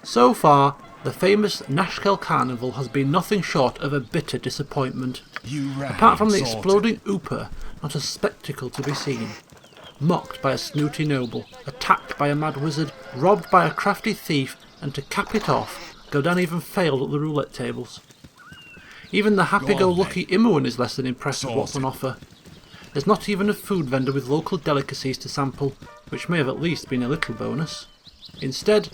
So far, the famous Nashkel Carnival has been nothing short of a bitter disappointment. Apart from the exploding Ooper, not a spectacle to be seen. Mocked by a snooty noble, attacked by a mad wizard, robbed by a crafty thief, and to cap it off, Godan even failed at the roulette tables. Even the happy-go-lucky Imoen is less than impressed with what's on offer. There's not even a food vendor with local delicacies to sample, which may have at least been a little bonus. Instead,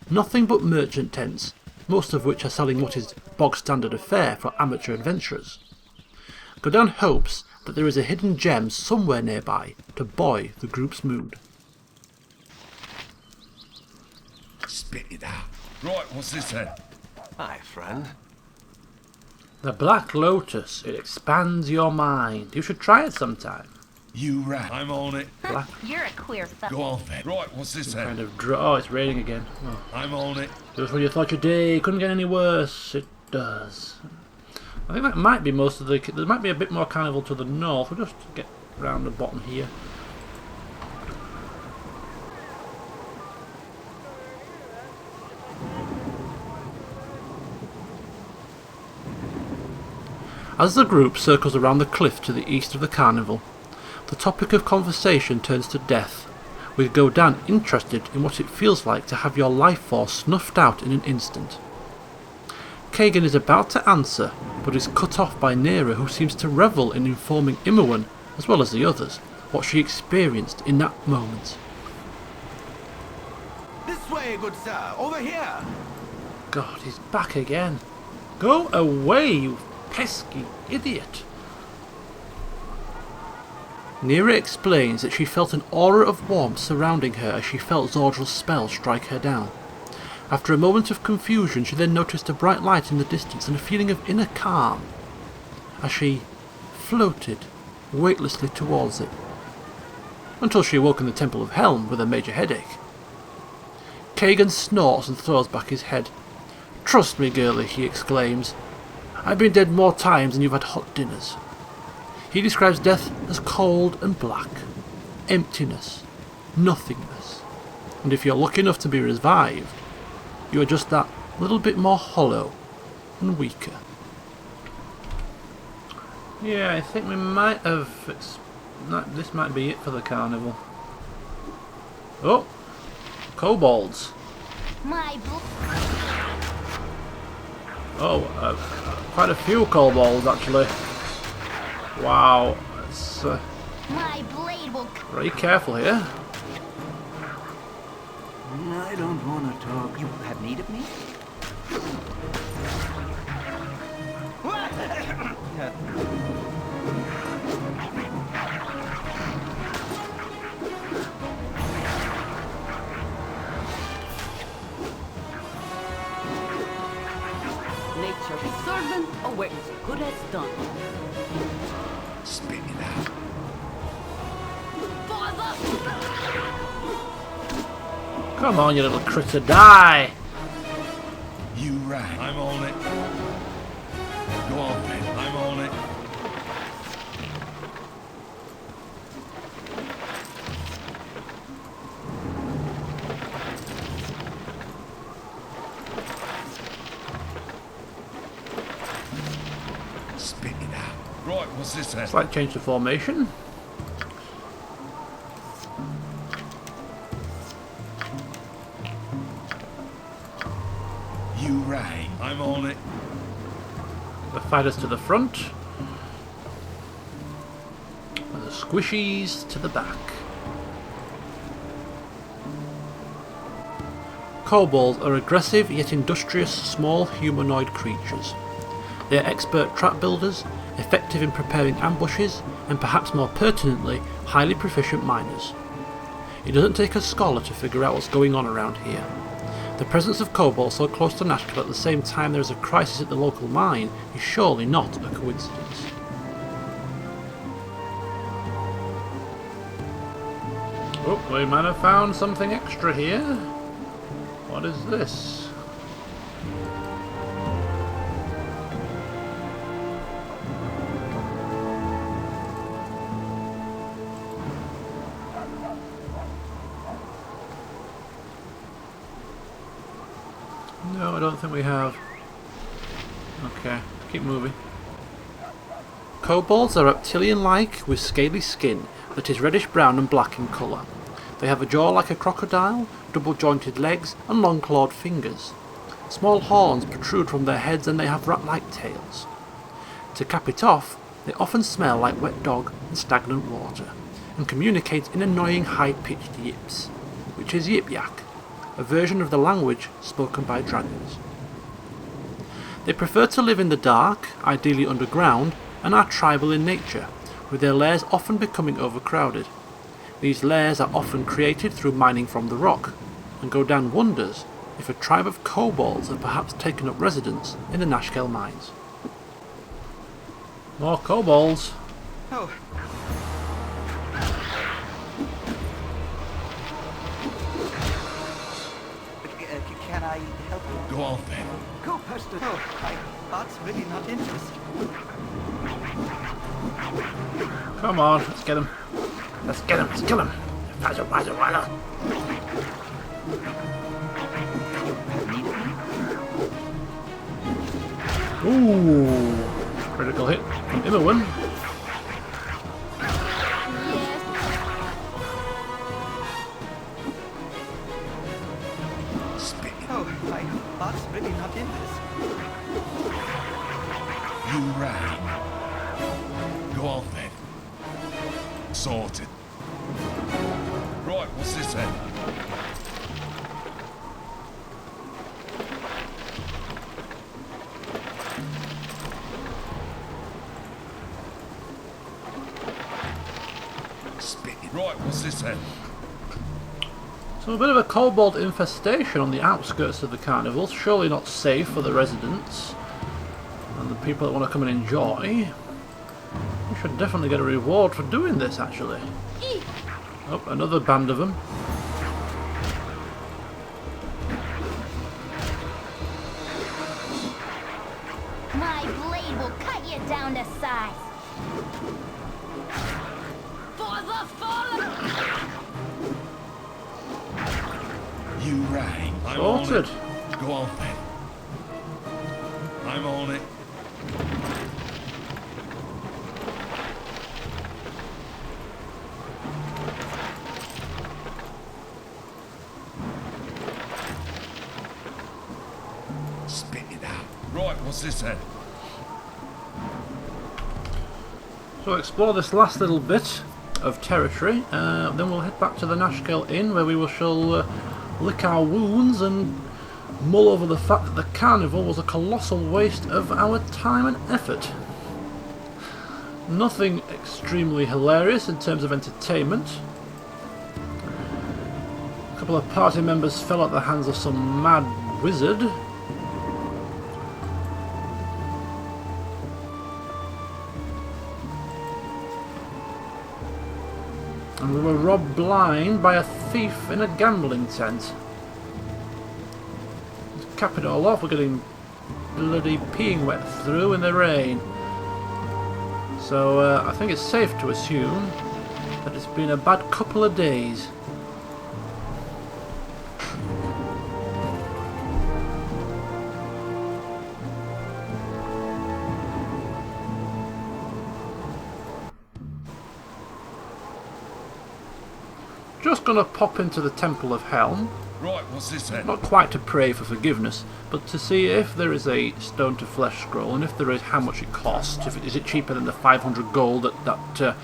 nothing but merchant tents, most of which are selling what is bog-standard fare for amateur adventurers. Godan hopes that there is a hidden gem somewhere nearby to buoy the group's mood. Spit it out. Right, what's this then? Hi, friend. The Black Lotus. It expands your mind. You should try it sometime. You rat. I'm on it. Black. You're a queer fellow. Go on then. Right, what's this then? Kind of oh, it's raining again. Oh. I'm on it. Just when you thought your day couldn't get any worse, it does. I think that might be most of the... There might be a bit more Carnival to the north. We'll just get round the bottom here. As the group circles around the cliff to the east of the Carnival, the topic of conversation turns to death, with Godan interested in what it feels like to have your life force snuffed out in an instant. Kagan is about to answer, but is cut off by Nera, who seems to revel in informing Imoen, as well as the others, what she experienced in that moment. This way, good sir. Over here. God, he's back again. Go away, you pesky idiot. Nera explains that she felt an aura of warmth surrounding her as she felt Zordrel's spell strike her down. After a moment of confusion, she then noticed a bright light in the distance and a feeling of inner calm as she floated weightlessly towards it, until she awoke in the Temple of Helm with a major headache. Kagan snorts and throws back his head. "Trust me, girlie," he exclaims. "I've been dead more times than you've had hot dinners." He describes death as cold and black, emptiness, nothingness, and if you're lucky enough to be revived, you are just that little bit more hollow and weaker. Yeah, I think we might have... this might be it for the Carnival. Oh! Kobolds! Oh, quite a few kobolds actually. Wow, it's My blade will... very careful here. I don't want to talk. You have need of me? Nature's servant awaits good as done. Spit it out. Come on, you little critter, die! You rat. I'm on it. Go on then. I'm on it. Spit it out. Right, what's this then? Slight change to formation. You rat. I'm on it. The fighters to the front. And the squishies to the back. Kobolds are aggressive yet industrious small humanoid creatures. They are expert trap builders, effective in preparing ambushes, and perhaps more pertinently, highly proficient miners. It doesn't take a scholar to figure out what's going on around here. The presence of kobolds so close to Nashkel at the same time there is a crisis at the local mine is surely not a coincidence. Oh, we might have found something extra here. What is this? No, I don't think we have. Okay, keep moving. Kobolds are reptilian-like with scaly skin that is reddish-brown and black in colour. They have a jaw like a crocodile, double-jointed legs and long-clawed fingers. Small horns protrude from their heads and they have rat-like tails. To cap it off, they often smell like wet dog and stagnant water, and communicate in annoying high-pitched yips, which is yip-yak, a version of the language spoken by dragons. They prefer to live in the dark, ideally underground, and are tribal in nature, with their lairs often becoming overcrowded. These lairs are often created through mining from the rock, and Godan wonders if a tribe of kobolds have perhaps taken up residence in the Nashkel mines. More kobolds! Oh. Can I help you? Go on then. Go past the... Oh, that's really not interesting. Come on, let's get him. Let's get him, let's kill him. Faster, faster, faster. Ooh, critical hit from Immerwin. Oh, that's really not interesting. You ran. Go on then. Sorted. Right, what's this then? Right, what's this then? So a bit of a kobold infestation on the outskirts of the carnival, surely not safe for the residents and the people that want to come and enjoy. We should definitely get a reward for doing this, actually. Oh, another band of them. My blade will cut you down to size. For the fallen! You rang. I'm Sorted. on it. Go on then. I'm on it. Spit it out. Right, what's this then? So explore this last little bit of territory, then we'll head back to the Nashkel Inn where we shall lick our wounds and mull over the fact that the carnival was a colossal waste of our time and effort. Nothing extremely hilarious in terms of entertainment. A couple of party members fell at the hands of some mad wizard. And we were robbed blind by a thief in a gambling tent. To cap it all off, we're getting bloody peeing wet through in the rain. So I think it's safe to assume that it's been a bad couple of days. Just gonna pop into the Temple of Helm. Right, what's this then? Not quite to pray for forgiveness, but to see if there is a stone to flesh scroll, and if there is, how much it costs. Is it cheaper than the 500 gold that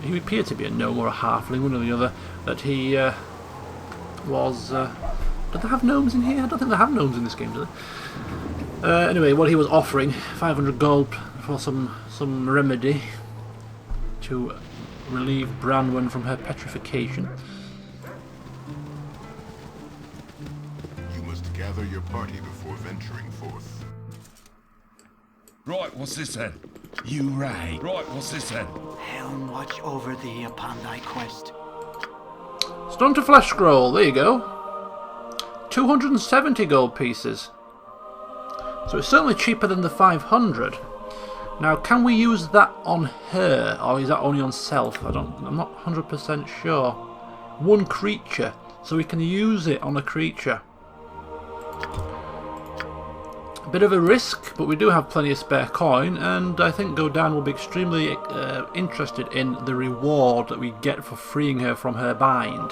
he appeared to be a gnome or a halfling, one or the other, that he was... do they have gnomes in here? I don't think they have gnomes in this game, do they? Anyway, what he was offering, 500 gold for some remedy to relieve Branwen from her petrification. You must gather your party before venturing forth. Right, what's this then? You rang. Right, what's this then? Helm watch over thee upon thy quest. Stone to flesh scroll, there you go. 270 gold pieces. So it's certainly cheaper than the 500. Now, can we use that on her, or is that only on self? I'm not 100% sure. One creature, so we can use it on a creature. A bit of a risk, but we do have plenty of spare coin, and I think Godan will be extremely interested in the reward that we get for freeing her from her bind.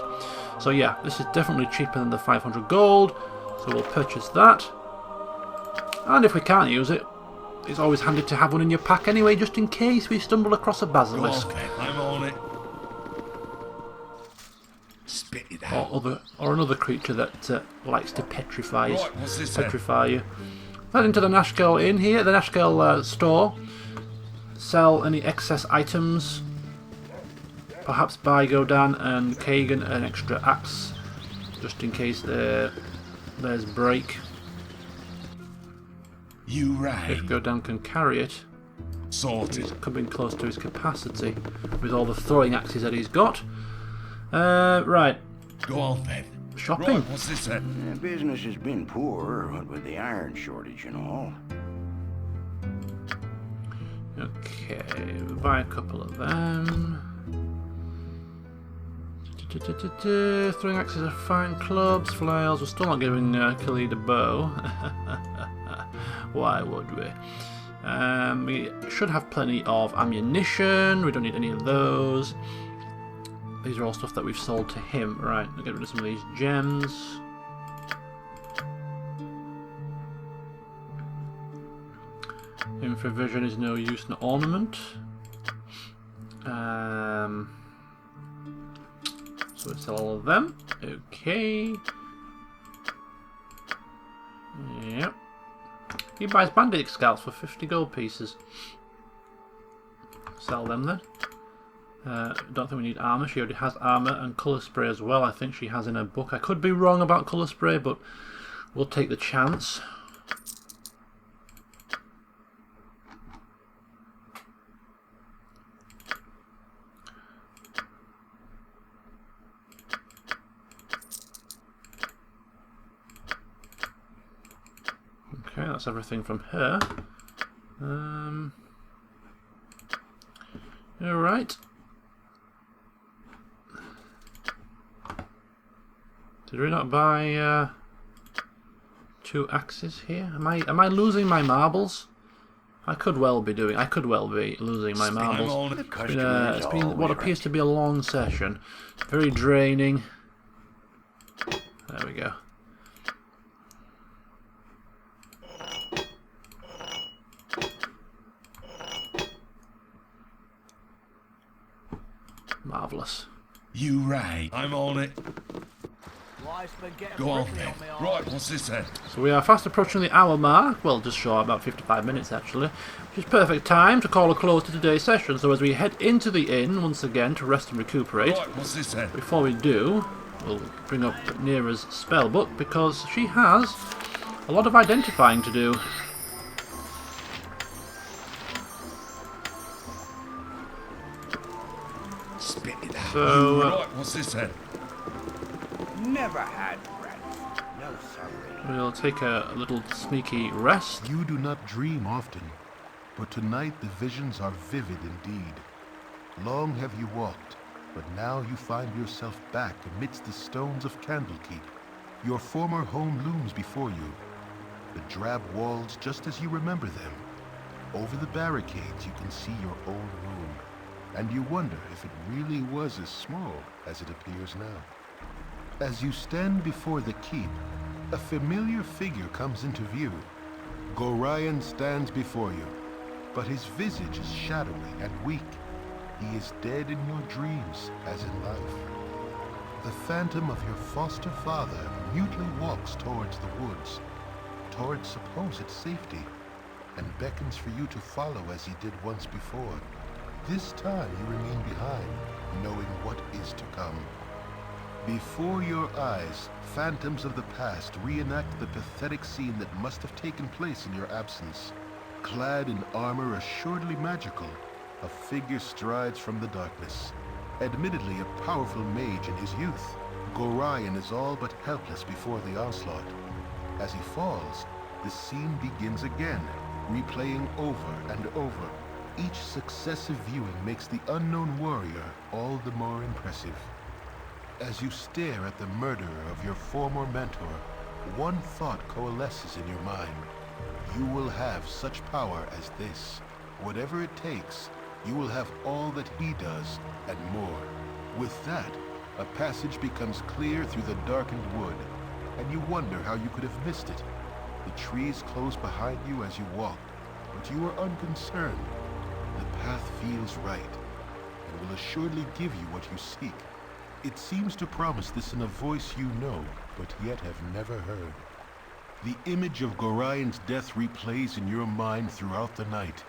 So yeah, this is definitely cheaper than the 500 gold, so we'll purchase that. And if we can't use it, it's always handy to have one in your pack anyway, just in case we stumble across a basilisk. Go on, then. I'm on it. Spit it out. Or another creature that likes to petrify Right, what's this then? petrify you. Head into the Nashkel Inn here, the Nashkel store. Sell any excess items. Perhaps buy Godan and Kagan an extra axe, just in case there's break. You If rang. Godan can carry it. Sorted. He's coming close to his capacity with all the throwing axes that he's got. Right, Go on then. shopping. Right, what's this then? Business has been poor, what with the iron shortage and all. Okay, we'll buy a couple of them. Throwing axes are fine. Clubs, flails. We're still not giving Khalid a bow. Why would we? We should have plenty of ammunition. We don't need any of those. These are all stuff that we've sold to him. Right, I'll get rid of some of these gems. Infravision is no use, no ornament. So we sell all of them. Okay. Yep. He buys bandit scalps for 50 gold pieces. Sell them then. Don't think we need armour. She already has armour and colour spray as well. I think she has in her book. I could be wrong about colour spray, but we'll take the chance. Okay, that's everything from her. Alright. Did we not buy 2 axes here? Am I losing my marbles? I could well be losing my marbles. It's been what appears to be a long session. Very draining. There we go. Marvellous. You rang. I'm on it. Go on then. Right, what's this then? So we are fast approaching the hour mark, well just short, about 55 minutes actually, which is perfect time to call a close to today's session. So as we head into the inn once again to rest and recuperate, Right, what's this then? before we do, we'll bring up Nera's spellbook because she has a lot of identifying to do. Spit it out. So, right, what's this then? Never had friends. No, sorry. we'll take a little sneaky rest. You do not dream often, but tonight the visions are vivid indeed. Long have you walked, but now you find yourself back amidst the stones of Candlekeep. Your former home looms before you, the drab walls just as you remember them. Over the barricades you can see your old room, and you wonder if it really was as small as it appears now. As you stand before the keep, a familiar figure comes into view. Gorion stands before you, but his visage is shadowy and weak. He is dead in your dreams, as in life. The phantom of your foster father mutely walks towards the woods, towards supposed safety, and beckons for you to follow as he did once before. This time you remain behind, knowing what is to come. Before your eyes, phantoms of the past reenact the pathetic scene that must have taken place in your absence. Clad in armor assuredly magical, a figure strides from the darkness. Admittedly a powerful mage in his youth, Gorion is all but helpless before the onslaught. As he falls, the scene begins again, replaying over and over. Each successive viewing makes the unknown warrior all the more impressive. As you stare at the murderer of your former mentor, one thought coalesces in your mind. You will have such power as this. Whatever it takes, you will have all that he does, and more. With that, a passage becomes clear through the darkened wood, and you wonder how you could have missed it. The trees close behind you as you walk, but you are unconcerned. The path feels right, and will assuredly give you what you seek. It seems to promise this in a voice you know, but yet have never heard. The image of Gorion's death replays in your mind throughout the night.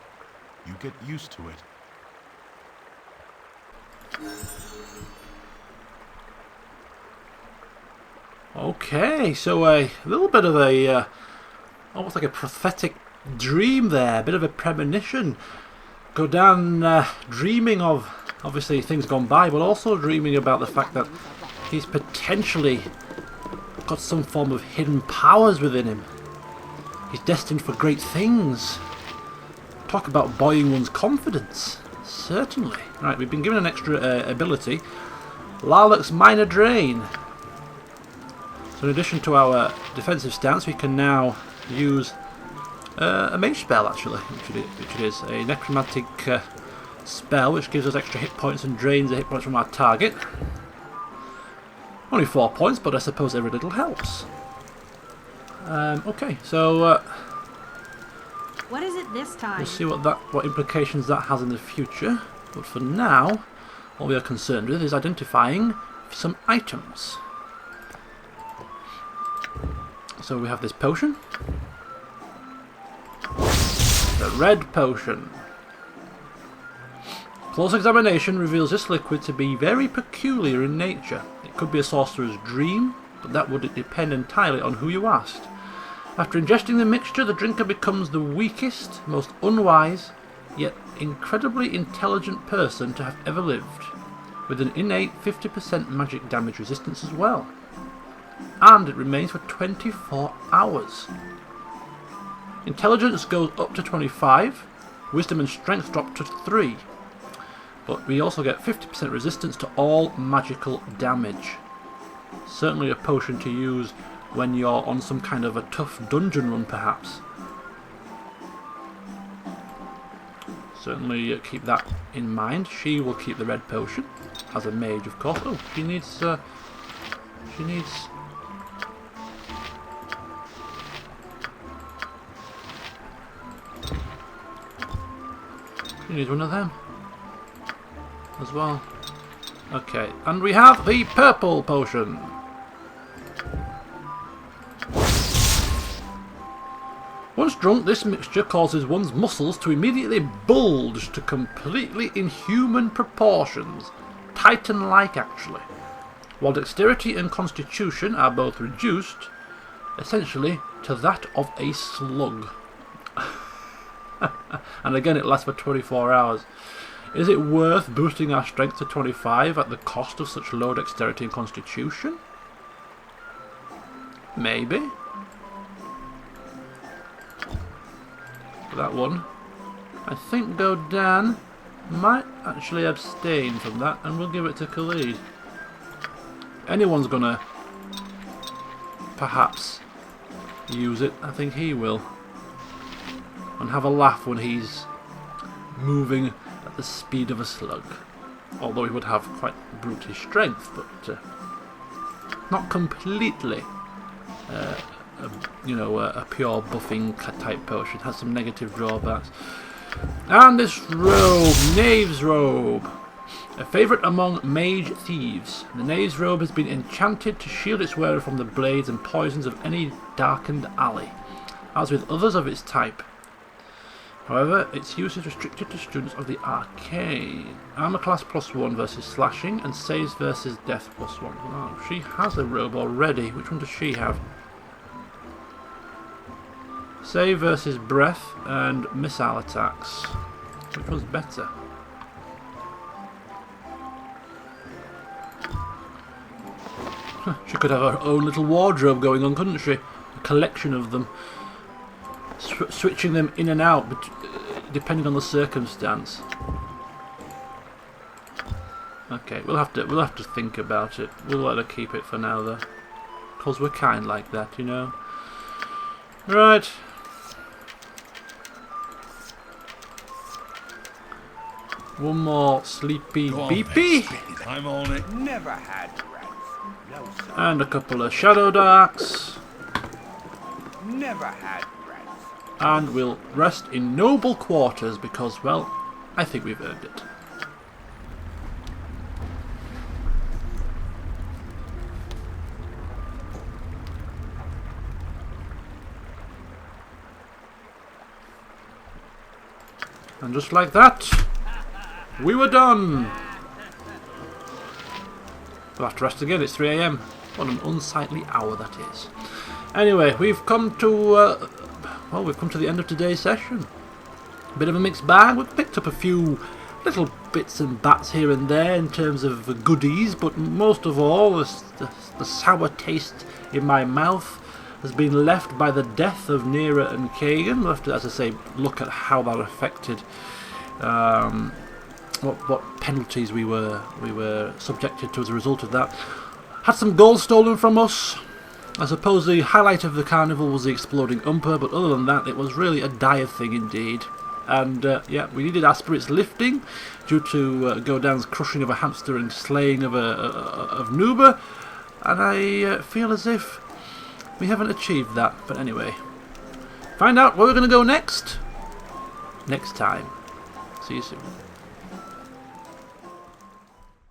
You get used to it. Okay, so a little bit of a almost like a prophetic dream there, a bit of a premonition. Godan dreaming of obviously things gone by, but also dreaming about the fact that he's potentially got some form of hidden powers within him. He's destined for great things. Talk about buoying one's confidence. Certainly. Right, we've been given an extra ability. Larloc's Minor Drain. So in addition to our defensive stance, we can now use a mage spell, actually, which it is. A necromantic spell, which gives us extra hit points and drains the hit points from our target. Only 4 points, but I suppose every little helps. Okay, so what is it this time? we'll see what implications that has in the future. But for now, all we are concerned with is identifying some items. So we have this potion. The red potion. Close examination reveals this liquid to be very peculiar in nature. It could be a sorcerer's dream, but that would depend entirely on who you asked. After ingesting the mixture, the drinker becomes the weakest, most unwise, yet incredibly intelligent person to have ever lived, with an innate 50% magic damage resistance as well. And it remains for 24 hours. Intelligence goes up to 25, wisdom and strength drop to 3. But we also get 50% resistance to all magical damage. Certainly a potion to use when you're on some kind of a tough dungeon run, perhaps. Certainly keep that in mind. She will keep the red potion as a mage, of course. Oh, she needs one of them as well. Okay, and we have the purple potion. Once drunk, this mixture causes one's muscles to immediately bulge to completely inhuman proportions, titan-like actually, while dexterity and constitution are both reduced, essentially to that of a slug. And again, it lasts for 24 hours. Is it worth boosting our strength to 25 at the cost of such low dexterity and constitution? Maybe. That one. I think Godan might actually abstain from that, and we'll give it to Khalid. Anyone's gonna perhaps use it, I think he will. And have a laugh when he's moving at the speed of a slug. Although he would have quite brutish strength, but not completely a pure buffing type potion. It has some negative drawbacks. And this robe, Knave's Robe. A favourite among mage thieves. The Knave's Robe has been enchanted to shield its wearer from the blades and poisons of any darkened alley, as with others of its type. However, its use is restricted to students of the arcane. Armor class +1 versus slashing, and saves versus death +1. Oh, she has a robe already. Which one does she have? Save versus breath and missile attacks. Which one's better? She could have her own little wardrobe going on, couldn't she? A collection of them. Switching them in and out, but depending on the circumstance. Okay, we'll have to think about it. We'll let her keep it for now, though, because we're kind like that, you know. Right. One more sleepy Go on then, beepy. spit it. I'm on it. Never had rats. No, sir. And a couple of shadow darks. Never had rats. And we'll rest in noble quarters because, well, I think we've earned it. And just like that, we were done. We'll have to rest again, it's 3 AM. What an unsightly hour that is. Anyway, we've come to, well, we've come to the end of today's session. Bit of a mixed bag. We've picked up a few little bits and bats here and there in terms of goodies, but most of all, the sour taste in my mouth has been left by the death of Nera and Kagan. We'll have to, as I say, look at how that affected what penalties we were subjected to as a result of that. Had some gold stolen from us. I suppose the highlight of the carnival was the exploding umper, but other than that, it was really a dire thing indeed. And yeah, we needed our spirits lifting due to Godan's crushing of a hamster and slaying of Nuba, and I feel as if we haven't achieved that. But anyway, find out where we're going to go next time. See you soon.